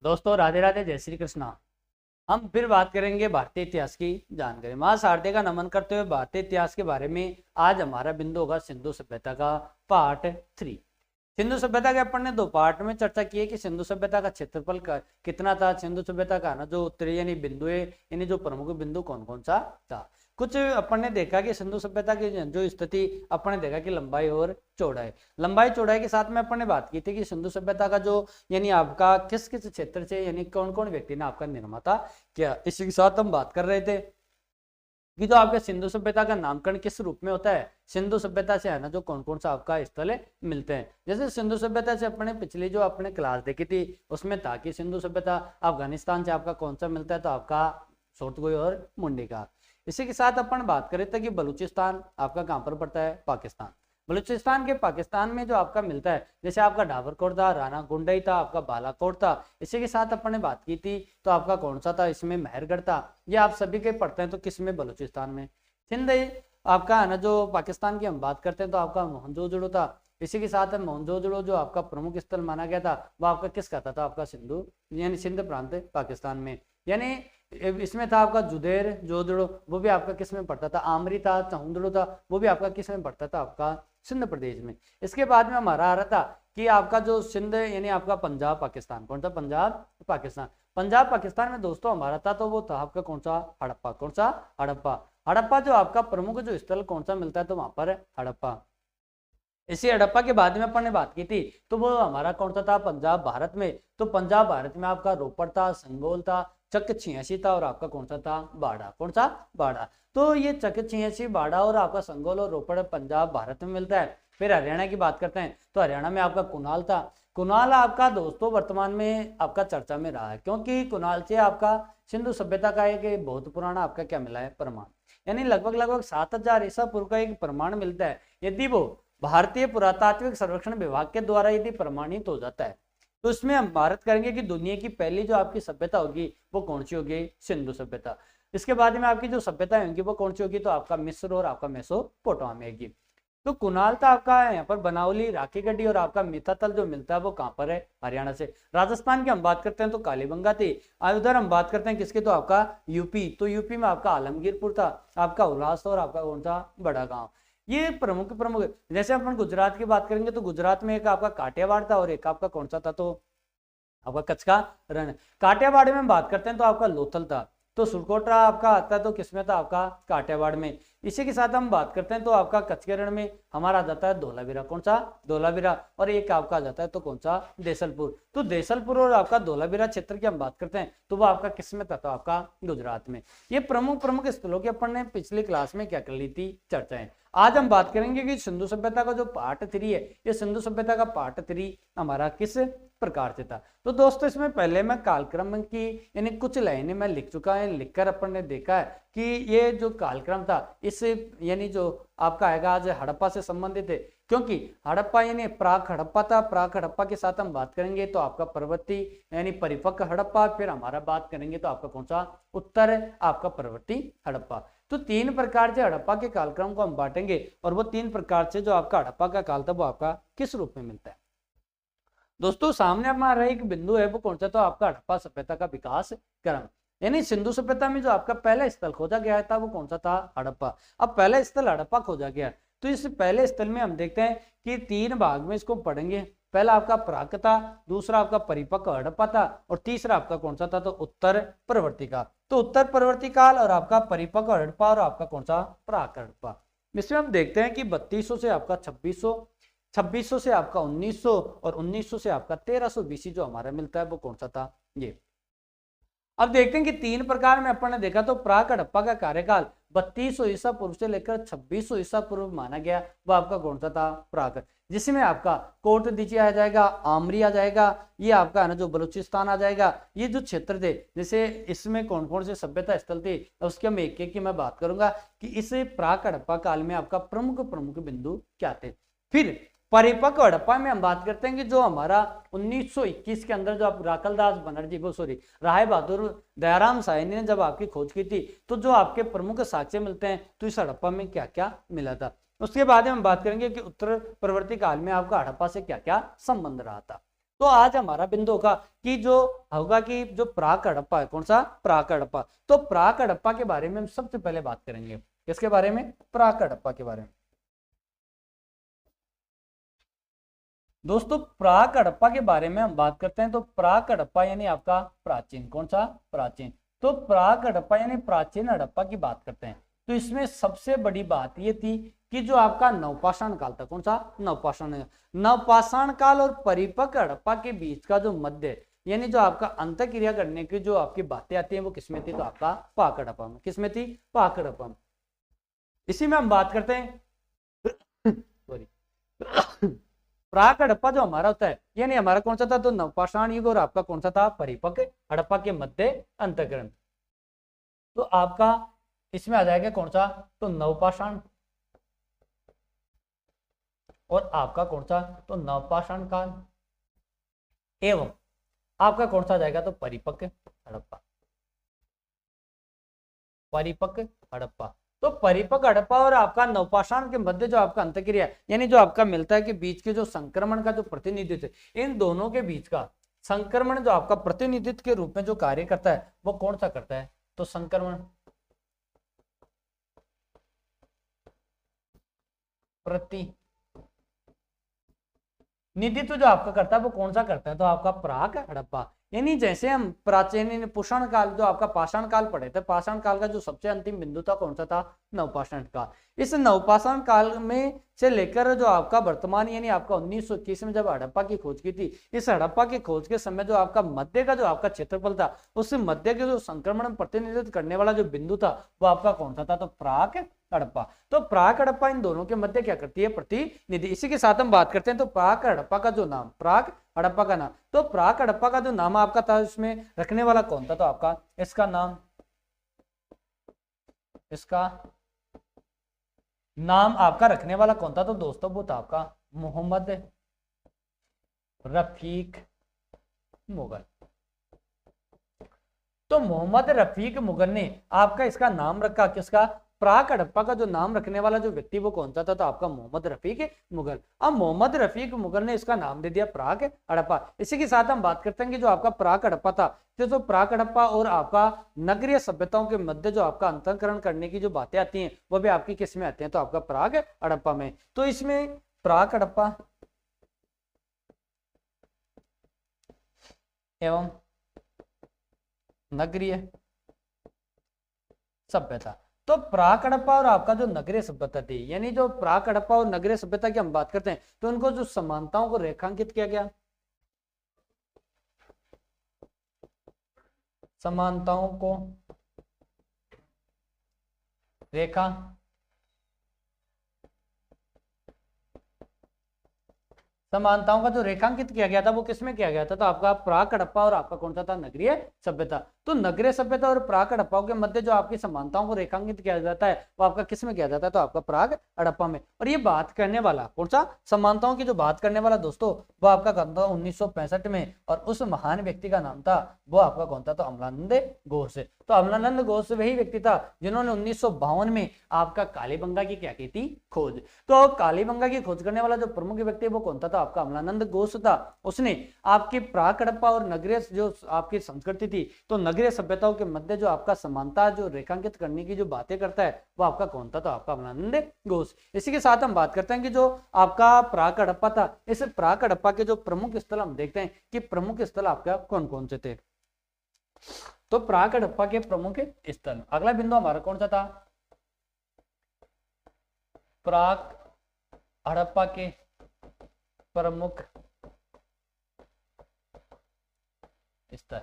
दोस्तों राधे राधे, जय श्री कृष्णा। हम फिर बात करेंगे भारतीय इतिहास की जानकारी। मां शारदे का नमन करते हुए भारतीय इतिहास के बारे में आज हमारा बिंदु होगा सिंधु सभ्यता का पार्ट 3। सिंधु सभ्यता के अपन ने दो पार्ट में चर्चा की है कि सिंधु सभ्यता का क्षेत्रफल कितना था, सिंधु सभ्यता का ना जो उत्तरी यानी बिंदु है, यानी जो प्रमुख बिंदु कौन कौन सा था। कुछ अपन ने देखा कि सिंधु सभ्यता की जो स्थिति अपन ने देखा कि लंबाई और चौड़ाई, लंबाई चौड़ाई के साथ में अपन ने बात की थी कि सिंधु सभ्यता का जो यानी आपका किस किस क्षेत्र से यानी कौन कौन व्यक्ति ने आपका निर्माता किया। इसी के साथ हम बात कर रहे थे कि जो आपके सिंधु सभ्यता का नामकरण किस रूप में होता है, सिंधु सभ्यता से है ना जो कौन कौन सा आपका स्थल मिलते हैं। जैसे सिंधु सभ्यता से अपने पिछली जो अपने क्लास देखी थी उसमें था कि सिंधु सभ्यता अफगानिस्तान से आपका कौन सा मिलता है, तो आपका सोरतगोई और मुंडी का। इसी के साथ अपन बात करें थे कि बलूचिस्तान आपका कहाँ पर पड़ता है, पाकिस्तान। बलूचिस्तान के पाकिस्तान में जो आपका मिलता है, जैसे आपका डाबरकोट था, राना गुंडई था, आपका बालाकोट था। इसी के साथ अपन ने बात की थी तो आपका कौन सा था, इसमें मेहरगढ़ था। ये आप सभी के पढ़ते हैं तो किसमें, बलूचिस्तान में। सिंध आपका है ना जो पाकिस्तान की हम बात करते हैं तो आपका मोहनजोदड़ो था। इसी के साथ मोहनजोदड़ो जो आपका प्रमुख स्थल माना गया था वो आपका किस का था, आपका सिंधु यानी सिंध प्रांत पाकिस्तान में। यानी इसमें था आपका जुदेर जोदड़ो, वो भी आपका किस में पड़ता था, आमरी था, चहुंदड़ो था, वो भी आपका किस में पड़ता था, आपका सिंध प्रदेश में। इसके बाद में हमारा आ रहा था कि आपका जो सिंध यानी आपका पंजाब पाकिस्तान, कौन सा, पंजाब पाकिस्तान। पंजाब पाकिस्तान में दोस्तों हमारा था तो वो था आपका कौन सा, हड़प्पा। कौन सा, हड़प्पा। हड़प्पा जो आपका प्रमुख जो स्थल कौन सा मिलता है तो वहां पर हड़प्पा। इसी हड़प्पा के बाद में अपन ने बात की थी तो वो हमारा कौन सा था, पंजाब भारत में। तो पंजाब भारत में आपका रोपड़ था, संगोल था, चक 86 था और आपका कौन सा था, बाड़ा। कौन सा, बाड़ा। तो ये चक 86, बाड़ा और आपका संगोल और रोपड़ पंजाब भारत में मिलता है। फिर हरियाणा की बात करते हैं तो हरियाणा में आपका कुनाल था। कुनाल आपका दोस्तों वर्तमान में आपका चर्चा में रहा है क्योंकि कुनाल से आपका सिंधु सभ्यता का एक बहुत पुराना आपका क्या मिला है, प्रमाण। यानी लगभग 7000 ईसा पूर्व का एक प्रमाण मिलता है। यदि वो भारतीय पुरातात्विक सर्वेक्षण विभाग के द्वारा यदि प्रमाणित हो जाता है तो इसमें हम भारत करेंगे कि दुनिया की पहली जो आपकी सभ्यता होगी वो कौन सी होगी, सिंधु सभ्यता। इसके बाद में आपकी जो सभ्यता होंगी वो कौन सी होगी, तो आपका मिस्र और आपका मेसोपोटामिया की। तो कुनाल था आपका यहाँ पर बनावली, राखी गढ़ी और आपका मितातल जो मिलता है वो कहाँ पर है, हरियाणा से। राजस्थान की हम बात करते हैं तो कालीबंगा थी। उधर हम बात करते हैं किसकी, तो आपका यूपी। तो यूपी में आपका आलमगीरपुर था, आपका उल्लास और आपका कौन सा, बड़ा गाँव। ये प्रमुख जैसे अपन गुजरात की बात करेंगे तो गुजरात में एक आपका काठियावाड़ था और एक आपका कौन सा था, तो आपका कच्छ का रण। काठियावाड़ में बात करते हैं तो आपका लोथल था। तो सुरकोटरा आपका आता है तो किसमें था, आपका काठियावाड़ में। इसी के साथ हम बात करते हैं तो आपका कच्छ के रण में हमारा आ जाता है धोलावीरा। कौन सा, धोलावीरा। और एक आपका आ जाता है तो कौन सा, देसलपुर। तो देसलपुर और आपका धोलावीरा क्षेत्र की हम बात करते हैं तो वो आपका किसमें था, तो आपका गुजरात में। ये प्रमुख स्थलों की अपन ने पिछली क्लास में क्या कर ली थी, चर्चाएं। आज हम बात करेंगे कि सिंधु सभ्यता का जो पार्ट 3 है, ये सिंधु सभ्यता का पार्ट 3 हमारा किस प्रकार से था। तो दोस्तों इसमें पहले मैं कालक्रम की यानी कुछ लाइनें मैं लिख चुका है, लिखकर अपन ने देखा है कि ये जो कालक्रम था इस यानी जो आपका आएगा आज हड़प्पा से संबंधित है, क्योंकि हड़प्पा यानी प्राक हड़प्पा था। प्राक हड़प्पा के साथ हम बात करेंगे तो आपका प्रवर्ती यानी परिपक्व हड़प्पा। फिर हमारा बात करेंगे तो आपका कौन सा, उत्तर आपका प्रवर्ती हड़प्पा। तो 3 प्रकार से हड़प्पा के कालक्रम को हम बांटेंगे और वो 3 प्रकार से जो आपका हड़प्पा का काल था वो आपका किस रूप में मिलता है। दोस्तों सामने हमारा एक बिंदु है वो कौन सा, तो आपका हड़प्पा सभ्यता का विकास क्रम। यानी सिंधु सभ्यता में जो आपका पहला स्थल खोजा गया था वो कौन सा था, हड़प्पा। अब पहला स्थल हड़प्पा खोजा गया तो इस पहले स्थल में हम देखते हैं कि 3 भाग में इसको पढ़ेंगे। पहला आपका प्राक था, दूसरा आपका परिपक्व हड़प्पा था और तीसरा आपका कौन सा था, तो उत्तर प्रवर्ती काल। तो उत्तर प्रवर्ती काल और आपका परिपक्व हड़प्पा और आपका कौन सा, प्राक हड़प्पा। इसमें हम देखते हैं कि 3200 से आपका 2600, 2600 से आपका 1900 और 1900 से आपका 1300 बीसी जो हमारा मिलता है वो कौन सा था, ये। अब देखते हैं कि 3 प्रकार में अपन ने देखा तो प्राक हड़प्पा का कार्यकाल 3200 ईसा पूर्व से लेकर 2600 ईसा पूर्व माना गया, वो आपका कौन सा था, प्राक। जिसमें आपका कोट दीची आ जाएगा, आमरी आ जाएगा, ये आपका है ना जो बलूचिस्तान आ जाएगा। ये जो क्षेत्र थे जैसे इसमें कौन कौन से सभ्यता स्थल थे उसके मैं एक की मैं बात करूंगा कि इस प्राक हड़प्पा काल में आपका प्रमुख बिंदु क्या थे। फिर परिपक्व हड़प्पा में हम बात करते हैं कि जो हमारा 1921 के अंदर जो आप राकलदास बनर्जी वो सॉरी राय बहादुर दयाराम साहनी ने जब आपकी खोज की थी तो जो आपके प्रमुख साक्ष्य मिलते हैं तो इस हड़प्पा में क्या क्या मिला था। उसके बाद हम बात करेंगे कि उत्तर प्रवर्ती काल में आपका हड़प्पा से क्या क्या संबंध रहा था। तो आज हमारा बिंदु होगा कि जो होगा कि जो प्राक हड़प्पा है, कौन सा, प्राक हड़प्पा। तो प्राक हड़प्पा के बारे में हम सबसे पहले बात करेंगे, किसके बारे में, प्राक हड़प्पा के बारे में। दोस्तों प्राक हड़प्पा के बारे में हम बात करते हैं तो प्राक हड़प्पा यानी आपका प्राचीन, कौन सा, प्राचीन। तो प्राक हड़प्पा यानी प्राचीन हड़प्पा की बात करते हैं तो इसमें सबसे बड़ी बात यह थी कि जो आपका नवपाषाण काल था, कौन सा, नवपाषाण काल और परिपक्व हड़प्पा के बीच का जो मध्य यानी जो आपका अंत क्रिया करने की जो आपकी बातें आती हैं वो किसमें थी, तो आपका प्राक हड़प्पा में। किसमें थी, प्राक हड़प्पा में। इसी में हम बात करते हैं सॉरी प्राक हड़प्पा जो हमारा होता है यानी हमारा कौन सा था, तो नवपाषाण युग और आपका कौन सा था, परिपक्व हड़प्पा के मध्य अंतःकरण। तो आपका इसमें आ जाएगा कौन सा, तो नवपाषाण और आपका कौन सा, तो नवपाषाण काल एवं आपका कौन सा जाएगा, तो परिपक्व हड़प्पा, परिपक्व हड़प्पा। तो परिपक्व हड़प्पा और आपका नवपाषाण के मध्य जो आपका अंतःक्रिया यानी जो आपका मिलता है कि बीच के जो संक्रमण का जो प्रतिनिधित्व, इन दोनों के बीच का संक्रमण जो आपका प्रतिनिधित्व के रूप में जो कार्य करता है वो कौन सा करता है, तो संक्रमण प्रतिनिधित्व जो आपका करता है वो कौन सा करता है, तो आपका प्राक हड़प्पा। यानी जैसे हम प्राचीन पुषण काल जो आपका पाषाण काल पढ़े थे, पाषाण काल का जो सबसे अंतिम बिंदु था कौन सा था, नवपाषाण काल। इस नवपाषाण काल में से लेकर जो आपका वर्तमान यानी आपका 1921 में जब हड़प्पा की खोज की थी, इस हड़प्पा की खोज के समय जो आपका मध्य का जो आपका क्षेत्रफल था, उस मध्य के जो संक्रमण प्रतिनिधित्व करने वाला जो बिंदु था वो आपका कौन सा था, तो प्राक हड़प्पा। तो प्राक हड़प्पा इन दोनों के मध्य क्या करती है, प्रतिनिधि। इसी के साथ हम बात करते हैं तो प्राक हड़प्पा का जो नाम, प्राक हड़प्पा का नाम, तो प्राक हड़प्पा का जो नाम आपका था इसमें रखने वाला कौन था, तो आपका इसका नाम आपका रखने वाला कौन था, तो दोस्तों वो था आपका मोहम्मद रफीक मुगल। तो मोहम्मद रफीक मुगल ने आपका इसका नाम रखा, किसका, प्राक हड़प्पा का जो नाम रखने वाला जो व्यक्ति वो कौन सा था, तो आपका मोहम्मद रफीक मुगल। अब मोहम्मद रफीक मुगल ने इसका नाम दे दिया प्राक हड़प्पा। इसी के साथ हम बात करते हैं कि जो आपका प्राक हड़प्पा था, तो प्राक हड़प्पा और आपका नगरीय सभ्यताओं के मध्य जो आपका अंतःकरण करने की जो बातें आती हैं वो भी आपकी किस में आती हैं, तो आपका प्राक हड़प्पा में। तो इसमें प्राक हड़प्पा एवं नगरीय सभ्यता। तो प्राक हड़प्पा और आपका जो नगरीय सभ्यता थी, यानी जो प्राक हड़प्पा और नगरीय सभ्यता की हम बात करते हैं तो उनको जो समानताओं को रेखांकित किया गया, समानताओं को रेखा समानताओं का जो रेखांकित किया गया था वो किसमें किया गया था, तो आपका प्राक हड़प्पा और आपका कौन सा था, नगरीय सभ्यता। तो नगरीय सभ्यता और प्राक हड़प्पा के मध्य जो आपकी समानताओं को रेखांकित किया जाता है वो आपका किसमें किया जाता है, तो आपका प्राक हड़प्पा में। और ये बात करने वाला कौन सा, समानताओं की जो बात करने वाला दोस्तों वो आपका कौन था, 1965 में। और उस महान व्यक्ति का नाम था वो आपका कौन था, तो अमलानंद घोष। तो अमलानंद घोष वही व्यक्ति था जिन्होंने 1952 में आपका कालीबंगा की क्या की थी, खोज। तो कालीबंगा की खोज करने वाला जो प्रमुख व्यक्ति वो कौन था, तो आपका अमलानंद घोष था। उसने आपकी प्राक हड़प्पा और नगरीय जो आपकी संस्कृति थी, तो नगरीय सभ्यताओं के मध्य जो आपका समानता जो रेखांकित करने की जो बातें करता है वो आपका कौन था, तो आपका अमलानंद घोष। इसी के साथ हम बात करते हैं कि जो आपका प्राक हड़प्पा था, इस प्राक हड़प्पा के जो प्रमुख स्थल हम देखते हैं कि प्रमुख स्थल आपका कौन कौन से थे। तो प्राक हड़प्पा के प्रमुख स्थल, अगला बिंदु हमारा कौन सा था, प्राक हड़प्पा के प्रमुख स्थल।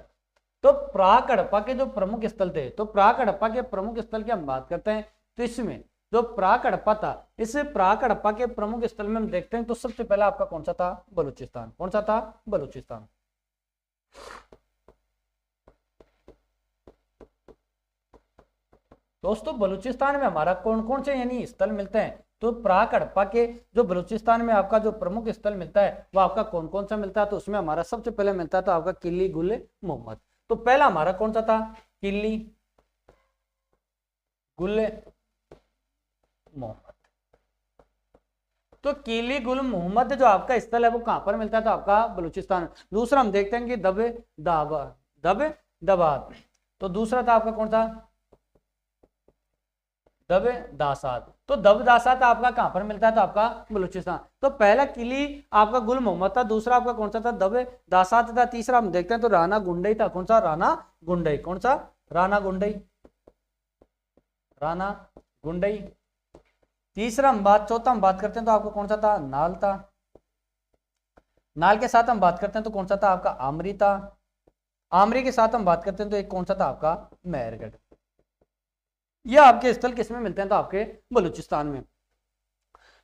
तो प्राक हड़प्पा के जो प्रमुख स्थल थे, तो प्राक हड़प्पा के प्रमुख स्थल की हम बात करते हैं तो इसमें जो प्राक हड़प्पा था, इस प्राक हड़प्पा के प्रमुख स्थल में हम देखते हैं तो सबसे पहला आपका कौन सा था, बलूचिस्तान। कौन सा था, बलूचिस्तान। दोस्तों बलूचिस्तान में हमारा कौन कौन से यानी स्थल मिलते हैं, तो प्राक हड़प्पा के जो बलूचिस्तान में आपका जो प्रमुख स्थल मिलता है वो आपका कौन कौन सा मिलता है, तो उसमें हमारा सबसे पहले मिलता है तो आपका किली गुल मोहम्मद। तो पहला हमारा कौन सा था, किली गुल मोहम्मद। तो किली गुल मोहम्मद जो आपका स्थल है वो कहां पर मिलता है, तो आपका बलूचिस्तान। दूसरा हम देखते हैं कि दब दाबा दब दबाद, तो दूसरा था आपका कौन सा, दब दासात। तो दब दासात आपका कहां पर मिलता है, तो आपका बलूचिस्तान। तो पहला किली आपका गुल मोहम्मद था, दूसरा आपका कौन सा था, दब दासात था, तीसरा हम देखते हैं तो राना गुंडई था। कौन सा, राना गुंडई। कौन सा, राना गुंडई, राना गुंडई। तीसरा हम बात, चौथा हम बात करते हैं तो आपका कौन सा था, नाल था। नाल के साथ हम बात करते हैं तो कौन सा था, आपका आमरी था। आमरी के साथ हम बात करते हैं तो एक कौन सा था, आपका मेहरगढ़। ये आपके स्थल किस में मिलते हैं, तो आपके बलूचिस्तान में।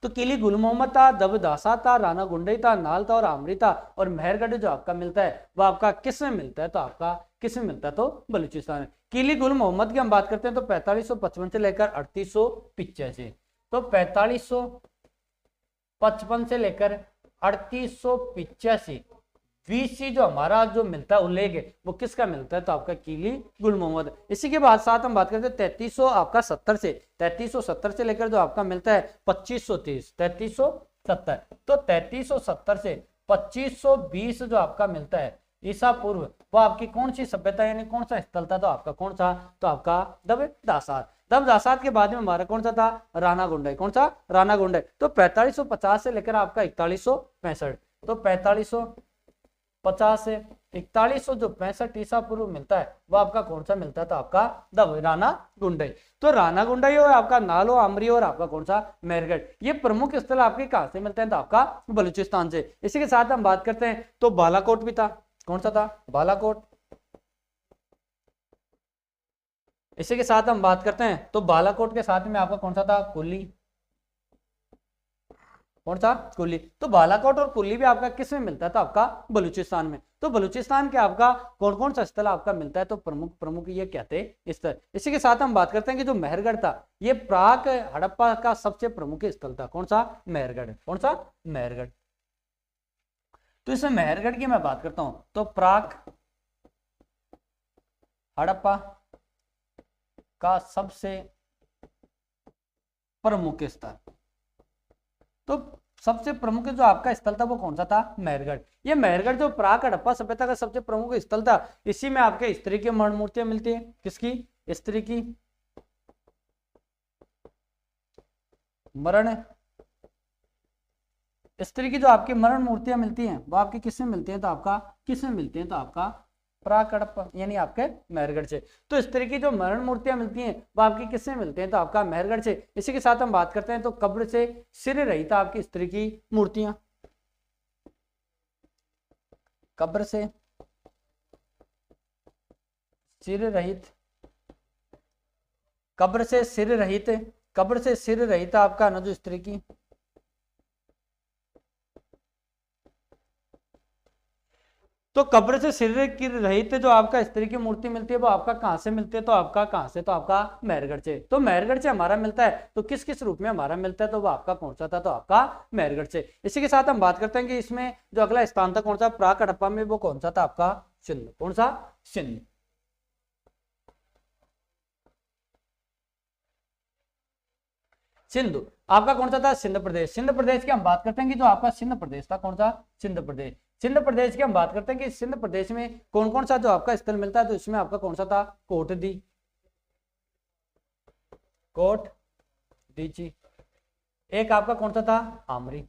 तो किली गुल मोहम्मद था, दबदासा था, राना गुंडई था, नाल था और आमरी था। और मेहरगढ़ जो आपका मिलता है वो आपका किस में मिलता है, तो आपका किस में मिलता है, तो बलूचिस्तान में। किली गुल मोहम्मद की हम बात करते हैं तो 4555 से लेकर 3885, तो 4555 से लेकर 3885 वीसी जो हमारा जो मिलता है उल्लेख है वो किसका मिलता है, तो आपका किली गुल मोहम्मद। इसी के बाद साथ हम बात करते हैं 3370 से लेकर जो आपका मिलता है 2530, 3370। तो 3370 से 2520 जो आपका मिलता है ईसा पूर्व, वो आपकी कौन सी सभ्यता यानी कौन सा स्थल था, तो आपका कौन सा, तो आपका दबदासात। दबदासात के बाद में हमारा कौन सा था, राना गुंडई। कौन सा, राना गुंडई। तो 4550 से लेकर आपका 4165, तो 4550 से 4165 ईसा पूर्व मिलता है वो आपका कौन सा मिलता है, तो आपका राना गुंडई। तो राना गुंडई और आपका नालो आमरी और आपका कौन सा, मेहरगढ़, ये प्रमुख स्थल आपके कहां से मिलते हैं, तो आपका बलूचिस्तान से। इसी के साथ हम बात करते हैं तो बालाकोट भी था। कौन सा था, बालाकोट। इसी के साथ हम बात करते हैं तो बालाकोट के साथ में आपका कौन सा था, कुल्ली। कौन सा, कुल्ली। तो बालाकोट और कुल्ली भी आपका किस में मिलता है, तो आपका बलूचिस्तान में। तो बलूचिस्तान के आपका कौन कौन सा स्थल आपका मिलता है, तो प्रमुख प्रमुख ये कहते हैं स्थल। इसी के साथ हम बात करते हैं कि जो मेहरगढ़ था ये प्राक हड़प्पा का सबसे प्रमुख स्थल था। कौन सा, मेहरगढ़। कौन सा, मेहरगढ़। तो इसमें मेहरगढ़ की मैं बात करता हूं तो प्राक हड़प्पा का सबसे प्रमुख स्थल, तो सबसे प्रमुख जो आपका स्थल था वो कौन सा था, मेहरगढ़। ये मेहरगढ़ जो प्राक हड़प्पा सभ्यता का सबसे प्रमुख स्थल था, इसी में आपके स्त्री की मरण मूर्तियां मिलती है। किसकी, स्त्री की मरण, स्त्री की जो आपकी मरण मूर्तियां मिलती हैं वो आपकी किसमें मिलती हैं, तो आपका किसमें मिलती हैं, तो आपका प्राक हड़प्पा यानी आपके मेहरगढ़ से। तो इस तरह की जो मरण मूर्तियां मिलती हैं वो आपकी किससे मिलती हैं, तो आपका मेहरगढ़ से। इसी के साथ हम बात करते हैं तो कब्र से सिर रहित आपकी स्त्री की मूर्तियां, कब्र से सिर रहित, कब्र से सिर रहित, कब्र से सिर रहित आपका न जो स्त्री की, तो कब्र से सिर की रहित जो आपका स्त्री की मूर्ति मिलती है वो आपका कहां से मिलती है, तो आपका कहां से, तो आपका मेहरगढ़ से। तो मेहरगढ़ से हमारा मिलता है तो किस किस रूप में हमारा मिलता है, तो वो आपका कौन सा था, तो आपका मेहरगढ़ से। इसी के साथ हम बात करते हैं कि इसमें जो अगला स्थान था कौन सा, प्राक हड़प्पा में वो कौन सा था, आपका सिंध। कौन सा, सिंध। सिंधु आपका कौन सा था, सिंध प्रदेश। सिंध प्रदेश की हम बात करते हैं कि जो आपका सिंध प्रदेश था कौन सा, सिंध प्रदेश। सिंध प्रदेश की हम बात करते हैं कि सिंध प्रदेश में कौन कौन सा जो आपका स्थल मिलता है, तो इसमें आपका कौन सा था, कोट दी, कोट दीची। एक आपका कौन सा था, आमरी।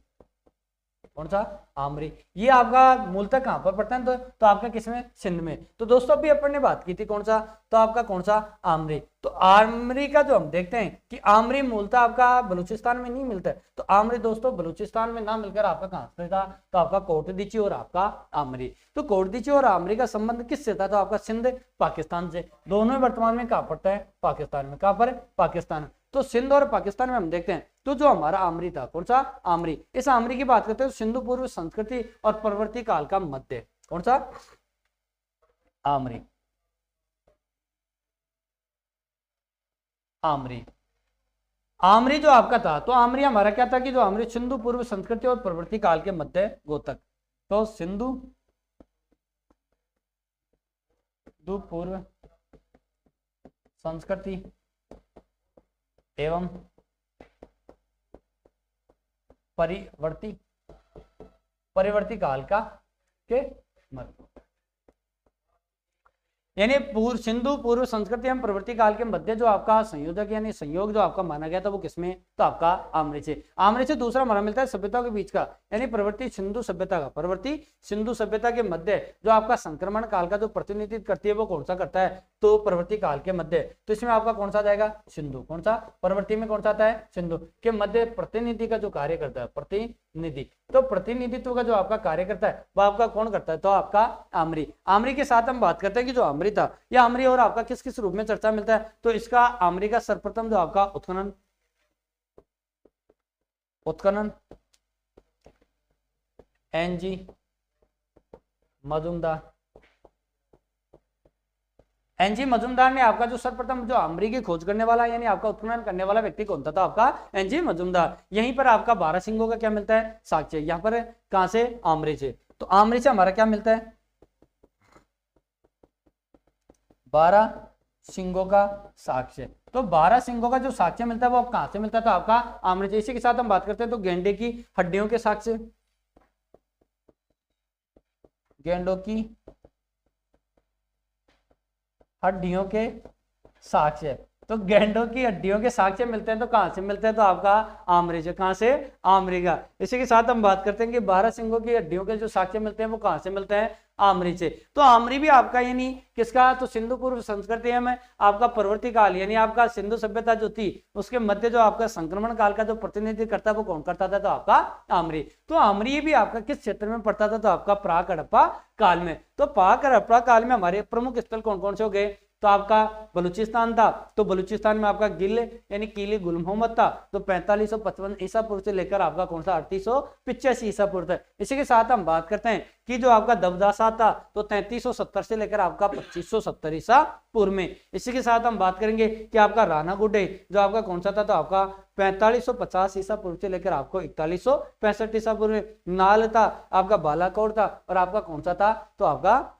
कौन सा, आमरी। ये आपका मूलतः कहां पर पड़ता है, तो आपका किसमें, सिंध में। तो दोस्तों अभी अपन ने बात की थी कौन सा, तो आपका कौन सा, आमरी। तो आमरी का जो हम देखते हैं कि आमरी मूलतः आपका बलूचिस्तान में नहीं मिलता है, तो आमरी दोस्तों बलूचिस्तान में ना मिलकर आपका कहां से था, तो आपका कोटदीची और आपका आमरी। तो कोटदीची और आमरी का संबंध किससे था, तो आपका सिंध पाकिस्तान से। दोनों वर्तमान में कहां पड़ता है, पाकिस्तान में। कहां पर, पाकिस्तान। तो सिंध और पाकिस्तान में हम देखते हैं तो जो हमारा आमरी था, कौन सा, आमरी। इस आमरी की बात करते हैं तो सिंधु पूर्व संस्कृति और परवर्ती काल का मध्य, कौन सा, आमरी। आमरी, आमरी जो आपका था तो आमरी हमारा क्या था कि जो आमरी सिंधु पूर्व संस्कृति और प्रवृत्ति काल के मध्य गोतक, तो सिंधु पूर्व संस्कृति एवं परिवर्ती काल का के मध्य, यानी सिंधु पूर्व संस्कृति एवं प्रवृत्ति काल के मध्य जो आपका संयोजक यानी संयोग जो आपका माना गया था वो किसमें, तो आपका आम्र से। आम्र से दूसरा माना मिलता है सभ्यताओं के बीच का, यानी प्रवृत्ति सिंधु सभ्यता का, प्रवृत्ति सिंधु सभ्यता के मध्य जो आपका संक्रमण काल का जो प्रतिनिधित्व करती है वो कौन सा करता है, तो प्रवृत्ति काल के मध्य। तो इसमें आपका कौन सा जाएगा, सिंधु। कौन सा, प्रवृत्ति में कौन सा आता है, सिंधु के मध्य प्रतिनिधि का जो कार्य करता है, प्रतिनिधि। तो प्रतिनिधित्व का जो आपका कार्य करता है वो आपका कौन करता है, तो आपका आम्री। आम्री के साथ हम बात करते हैं कि जो आम्री था, यह आम्री और आपका किस किस रूप में चर्चा मिलता है, तो इसका आम्री का सर्वप्रथम जो आपका उत्खनन एनजी मजुमदार, एनजी मजुमदार ने आपका जो सर्वप्रथम जो आम्री की खोज करने वाला यानी आपका उत्खनन करने वाला व्यक्ति कौन था, तो आपका एनजी मजुमदार। यहीं पर आपका 12 सिंगों का क्या मिलता है, साक्ष्य। यहाँ पर कहां से, आम्री से। तो आम्री से हमारा क्या मिलता है, 12 सिंगों का साक्ष्य। तो 12 सिंगों का जो साक्ष्य मिलता है वो कहां से मिलता है, तो आपका आम्री से। इसी के साथ हम बात करते हैं तो गेंडे की हड्डियों के साक्ष्य, गेंडों की हड्डियों के साक्ष्य। तो गेंडों की हड्डियों के साक्ष्य मिलते हैं तो कहां से मिलते हैं, तो आपका आम्री से। कहां से, आम्री का। इसी के साथ हम बात करते हैं कि 12 सिंगों की हड्डियों के जो साक्ष्य मिलते हैं वो कहां से मिलते हैं, आम्री से। तो आम्री भी आपका यानी किसका, तो सिंधु पूर्व संस्कृति में आपका प्रवृत्ति काल यानी आपका सिंधु सभ्यता जो थी उसके मध्य जो आपका संक्रमण काल का जो प्रतिनिधित्व करता है वो कौन करता था, तो आपका आम्री। तो आम्री भी आपका किस क्षेत्र में पड़ता था, तो आपका प्राक हड़प्पा काल में। तो प्राक हड़प्पा काल में हमारे प्रमुख स्थल कौन कौन से हो गए, तो आपका बलूचिस्तान था। तो बलूचिस्तान में आपका गिल यानी किली गुल मोहम्मद था, तो 4555 ईसा पूर्व से लेकर आपका कौन सा 3885 ईसा पूर्व तक। इसी के साथ हम बात करते हैं कि जो आपका दबदासा था तो 3370 से लेकर आपका 2570 ईसा पूर्व में। इसी के साथ हम बात करेंगे कि आपका राणा गुडे जो आपका कौन सा था, तो आपका 4550 ईसा पूर्व से लेकर आपको 4165 ईसा पूर्व में। नाल था आपका बालाकोट था और आपका कौन सा था, तो आपका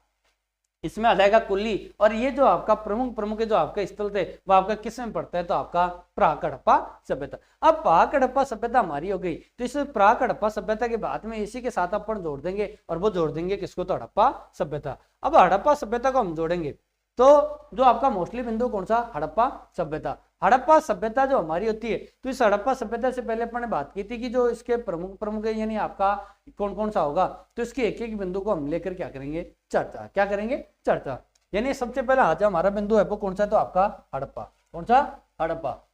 इसमें आ जाएगा कुल्ली। और ये जो आपका प्रमुख जो आपके स्थल थे वो आपका किस में पड़ता है, तो आपका प्राक हड़प्पा सभ्यता। अब प्राक हड़प्पा सभ्यता हमारी हो गई, तो इस प्राक हड़प्पा सभ्यता के बाद में इसी के साथ अपन जोड़ देंगे और वो जोड़ देंगे किसको, तो हड़प्पा सभ्यता। अब हड़प्पा सभ्यता को हम जोड़ेंगे तो जो आपका मोस्टली बिंदु कौन सा, हड़प्पा सभ्यता। हड़प्पा सभ्यता जो हमारी होती है, तो इस हड़प्पा सभ्यता से पहले अपन ने बात की थी कि जो इसके प्रमुख यानी आपका कौन कौन सा होगा, तो इसके एक एक बिंदु को हम लेकर क्या करेंगे, चर्चा। क्या करेंगे, चर्चा। यानी सबसे पहला आज हमारा बिंदु है वो कौन सा, तो आपका हड़प्पा। कौन सा, हड़प्पा।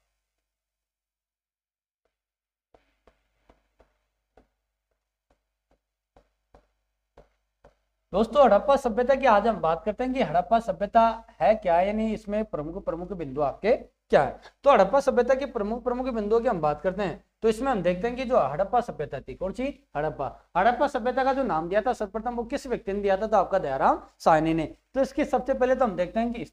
दोस्तों हड़प्पा सभ्यता की आज हम बात करते हैं कि हड़प्पा सभ्यता है क्या, यानी इसमें प्रमुख बिंदु आपके क्या है। तो हड़प्पा सभ्यता के प्रमुख बिंदुओं की हम बात करते हैं तो इसमें हम देखते हैं कि जो हड़प्पा सभ्यता थी, कौन सी, हड़प्पा सभ्यता का जो नाम दिया था सर्वप्रथम वो किस व्यक्ति ने दिया था, तो आपका दयाराम साहनी ने। तो इसके सबसे पहले तो हम देखते हैं कि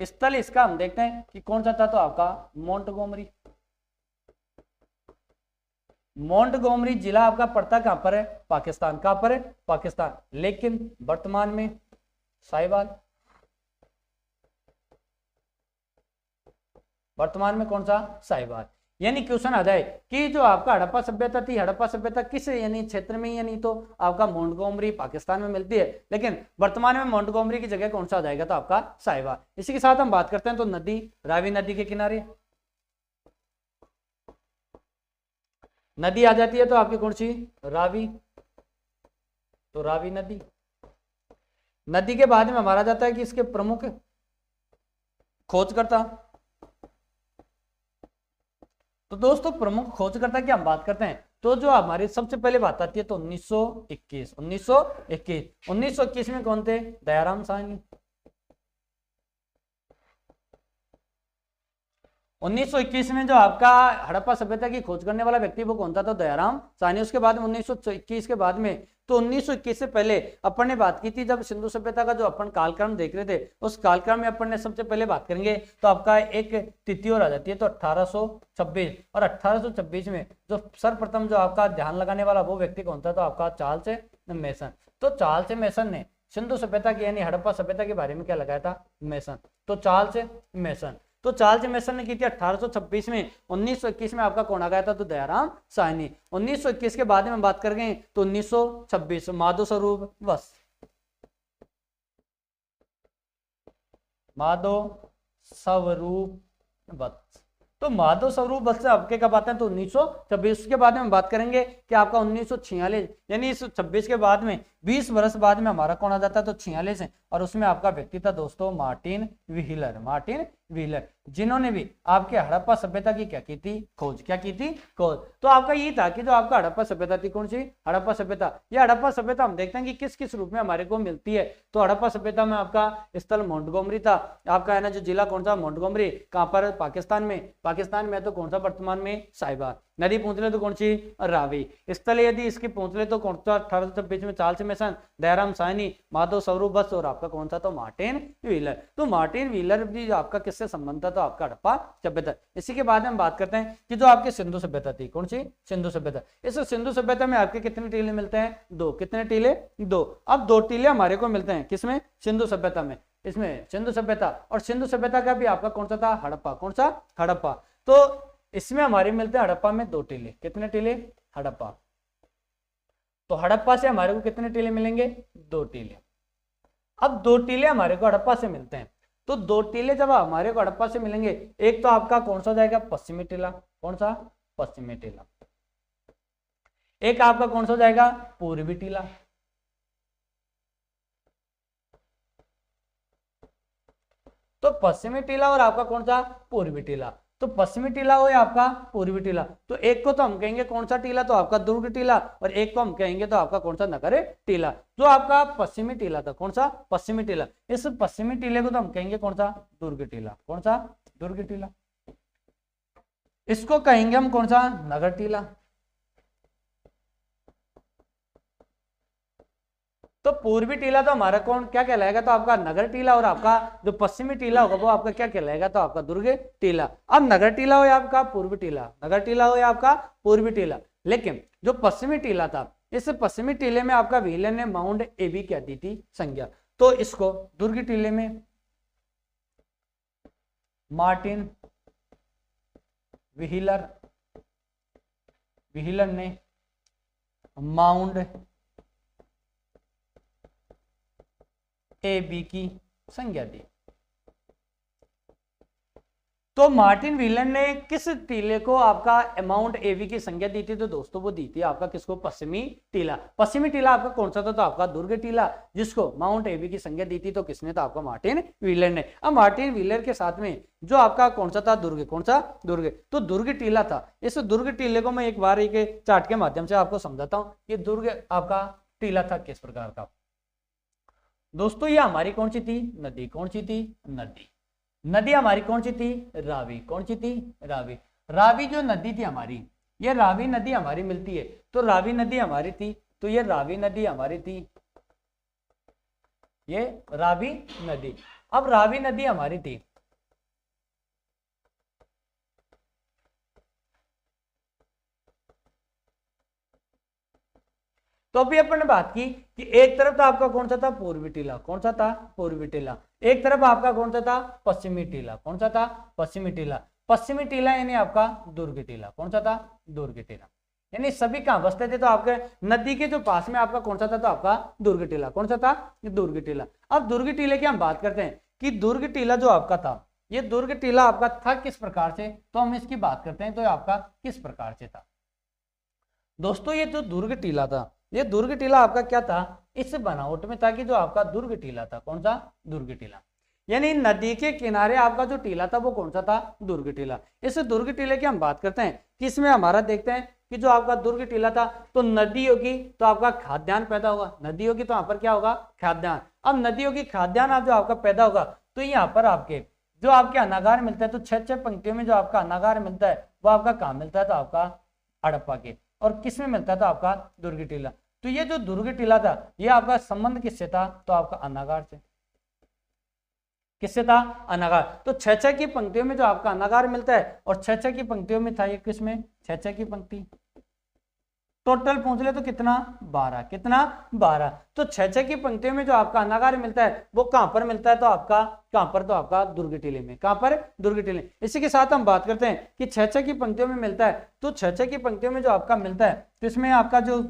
स्थल इसका हम देखते हैं कि कौन सा था, तो आपका मोंटगोमरी जिला आपका पड़ता कहां पर है, पाकिस्तान। कहां पर है, पाकिस्तान। लेकिन वर्तमान में साहिवाल, वर्तमान में कौन सा, साहिवाल। यानी क्वेश्चन आ जाए कि जो आपका हड़प्पा सभ्यता थी, हड़प्पा सभ्यता किस यानी क्षेत्र में, यानी तो आपका मोंटगोमरी पाकिस्तान में मिलती है, लेकिन वर्तमान में मोंटगोमरी की जगह कौन सा आ जाएगा, तो आपका साहिवाल। इसी के साथ हम बात करते हैं तो नदी, रावी नदी के किनारे नदी आ जाती है, तो आपकी कौन सी, रावी। तो रावी नदी के बाद में हमारा जाता है कि इसके प्रमुख खोजकर्ता। तो दोस्तों प्रमुख खोजकर्ता की हम बात करते हैं तो जो हमारी सबसे पहले बात आती है तो 1921 में कौन थे, दयाराम साहनी। 1921 में जो आपका हड़प्पा सभ्यता की खोज करने वाला व्यक्ति वो कौन था, तो दयाराम साहनी। उसके बाद में 1921 के बाद में, तो 1921 से पहले अपन ने बात की थी जब सिंधु सभ्यता का जो अपन कालक्रम देख रहे थे उस कालक्रम में अपन ने सबसे पहले बात करेंगे तो आपका एक तिथि और आ जाती है तो 1826। और 1826 में जो सर्वप्रथम जो आपका ध्यान लगाने वाला वो व्यक्ति कौन था, तो आपका चार्ल्स मेसन। तो चार्ल्स मेसन ने सिंधु सभ्यता की यानी हड़प्पा सभ्यता के बारे में क्या लगाया था, मेसन। तो चार्ल्स मेसन तो चार्ल्स मैसन ने की थी 1826 में। 1921 में आपका कौन आ गया था, तो दयाराम साहनी। 1921 के बाद में बात कर गए तो 1926 माधव स्वरूप बस, माधव स्वरूप बस। तो माधव स्वरूप बस से आपके कब आते हैं, तो 1926 के बाद में बात करेंगे कि आपका 1946, यानी इस 26 के बाद में 20 वर्ष बाद में हमारा कौन आ जाता है, तो 46 है। और उसमें आपका व्यक्ति था दोस्तों मार्टिन व्हीलर, मार्टिन व्हीलर, जिन्होंने भी आपके हड़प्पा सभ्यता की क्या की थी, खोज। क्या की थी, खोज। तो आपका ये था कि जो आपका हड़प्पा सभ्यता थी, कौन सी हड़प्पा सभ्यता। ये हड़प्पा सभ्यता हम देखते हैं कि किस किस रूप में हमारे को मिलती है। तो हड़प्पा सभ्यता में आपका स्थल मोंटगोमरी था, आपका है ना जो जिला कौन सा, मोंटगोमरी। कहां पर, पाकिस्तान में। पाकिस्तान में तो कौन सा वर्तमान में, साहिबा। नदी पूछ ले तो कौन सी, रावी। स्थल यदि इसकी पूछ ले तो कौन सा, 1826 में चार्ल्स मैसन, दयाराम साहनी, माधव स्वरूप बस और आपका कौन सा, तो मार्टिन व्हीलर। तो मार्टिन व्हीलर भी आपका किससे संबंध था, तो आपका हड़प्पा सभ्यता। इसी के बाद हम बात करते हैं कि जो आपकी सिंधु सभ्यता थी, कौन सी, सिंधु सभ्यता। इस सिंधु सभ्यता में आपके कितने टीले मिलते हैं, दो। कितने टीले, दो। अब दो टीले हमारे को मिलते हैं किसमें, सिंधु सभ्यता में। इसमें सिंधु सभ्यता, और सिंधु सभ्यता का भी आपका कौन सा था, हड़प्पा। कौन सा, हड़प्पा। तो इसमें हमारे मिलते हैं हड़प्पा में दो टीले। कितने टीले, हड़प्पा। तो हड़प्पा से हमारे को कितने टीले मिलेंगे, दो टीले। अब दो टीले हमारे को हड़प्पा से मिलते हैं, तो दो टीले जब हमारे को हड़प्पा से मिलेंगे, एक तो आपका कौन सा जाएगा, पश्चिमी टीला। कौन सा, पश्चिमी टीला। एक आपका कौन सा जाएगा, पूर्वी टीला। तो पश्चिमी टीला और आपका कौन सा, पूर्वी टीला। तो पश्चिमी टीला हो या आपका पूर्वी टीला। तो एक को तो हम कहेंगे कौन सा टीला, तो आपका दुर्ग टीला, और एक को हम कहेंगे तो आपका कौन सा, नगर टीला। जो आपका पश्चिमी टीला था, कौन सा, पश्चिमी टीला। इस पश्चिमी टीले को तो हम कहेंगे कौन सा, दुर्ग टीला। कौन सा, दुर्ग टीला। इसको कहेंगे हम कौन सा, नगर टीला। तो पूर्वी टीला तो हमारा कौन, क्या कहलाएगा, तो आपका नगर टीला। और आपका जो पश्चिमी टीला होगा वो आपका क्या कहलाएगा, तो आपका दुर्ग टीला। अब नगर टीला हो या आपका पूर्वी टीला, नगर टीला हो या आपका पूर्वी टीला। लेकिन जो पश्चिमी टीला था, इस पश्चिमी टीले में आपका व्हीलर ने माउंट एबी क्या दी थी, संज्ञा। तो इसको दुर्ग टीले में मार्टिन व्हीलर, व्हीलर ने माउंट ए बी की संज्ञा दी। तो मार्टिन व्हीलर ने किस टीले को आपका अमाउंट एवी की संज्ञा दी थी, तो दोस्तों वो दी थी आपका किसको, पश्चिमी टीला। पश्चिमी टीला आपका कौन सा था, तो आपका दुर्ग टीला, जिसको माउंट एवी की संज्ञा दी थी तो किसने, तो आपका मार्टिन व्हीलर ने। अब मार्टिन व्हीलर के साथ में जो आपका कौन सा था, दुर्ग। कौन सा, दुर्ग। तो दुर्ग टीला था। इस दुर्ग टीले को मैं एक बार एक चार्ट के माध्यम से आपको समझाता हूं कि दुर्ग आपका टीला था किस प्रकार का। दोस्तों ये हमारी कौन सी थी, नदी। कौन सी थी, नदी। नदी हमारी कौन सी थी, रावी। कौन सी थी, रावी। रावी जो नदी थी हमारी, ये रावी नदी हमारी मिलती है। तो रावी नदी हमारी थी, तो ये रावी नदी हमारी थी, ये रावी नदी। अब रावी नदी हमारी थी, तो अभी अपन ने बात की कि एक तरफ तो आपका कौन सा था, पूर्वी टीला। कौन सा था, पूर्वी टीला। एक तरफ आपका कौन सा था, पश्चिमी टीला। कौन सा था, पश्चिमी टीला। पश्चिमी टीला यानी आपका दुर्ग टीला। कौन सा था, दुर्ग टीला। यानी सभी कहां बसते थे, तो आपके नदी के जो पास में आपका कौन सा था, तो आपका दुर्ग टीला। कौन सा था, दुर्ग टीला। अब दुर्ग टीले की हम बात करते हैं कि दुर्ग टीला जो आपका था, ये दुर्ग टीला आपका था किस प्रकार से, तो हम इसकी बात करते हैं तो आपका किस प्रकार से था। दोस्तों ये जो दुर्ग टीला था, ये दुर्ग टीला आपका क्या था, इस बनावट में था कि जो आपका दुर्ग टीला था। कौन सा, दुर्ग टीला। यानी नदी के किनारे आपका जो टीला था वो कौन सा था, दुर्ग टीला। इस दुर्ग टीले की हम बात करते हैं कि इसमें हमारा देखते हैं कि जो आपका दुर्ग टीला था, तो नदी होगी तो आपका खाद्यान्न पैदा होगा। नदी होगी तो यहाँ पर क्या होगा, खाद्यान्न। अब नदी होगी, खाद्यान्न जो आपका पैदा होगा, तो यहाँ पर आपके जो आपके अनागार मिलता है, तो 6-6 पंक्तियों में जो आपका अनागार मिलता है वो आपका कहाँ मिलता है, तो आपका हड़प्पा के। और किस में मिलता था, आपका दुर्ग टीला। तो ये जो दुर्ग टीला था, ये आपका संबंध किससे था, तो आपका अनागार से। किससे था, अनागार। तो 6-6 की पंक्तियों में जो आपका अनागार मिलता है, और 6-6 की पंक्तियों में था ये किसमें, 6-6 की पंक्ति। तो टोटल पूछ ले तो कितना 12, कितना 12। तो 6-6 की पंक्तियों में जो आपका अनागार मिलता है वो कहां पर मिलता है, तो आपका कहां पर, तो आपका दुर्ग टीले में। कहां पर, दुर्ग टीले। इसी के साथ हम बात करते हैं कि 6-6 की पंक्तियों में मिलता है, तो 6-6 की पंक्तियों में जो आपका मिलता है तो इसमें आपका जो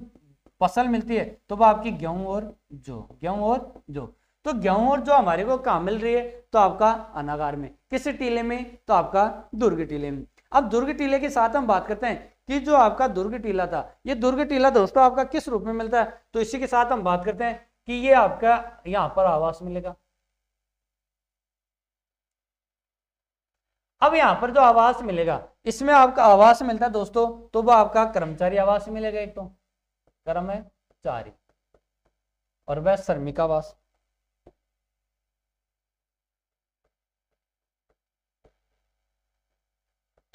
फसल मिलती है तो वो आपकी गेहूं और जौ, गेहूं और जौ। तो गेहूं और जो हमारे को कहां मिल रही है, तो आपका अनागार में। किस टीले में, तो आपका दुर्ग टीले में। अब दुर्ग टीले के साथ हम बात करते हैं कि जो आपका दुर्ग टीला था, ये दुर्ग टीला दोस्तों आपका किस रूप में मिलता है, तो इसी के साथ हम बात करते हैं कि ये आपका यहां पर आवास मिलेगा। अब यहां पर जो आवास मिलेगा, इसमें आपका आवास मिलता है दोस्तों, तो वो आपका कर्मचारी आवास मिलेगा, एक तो कर्मचारी, और वह श्रमिक आवास।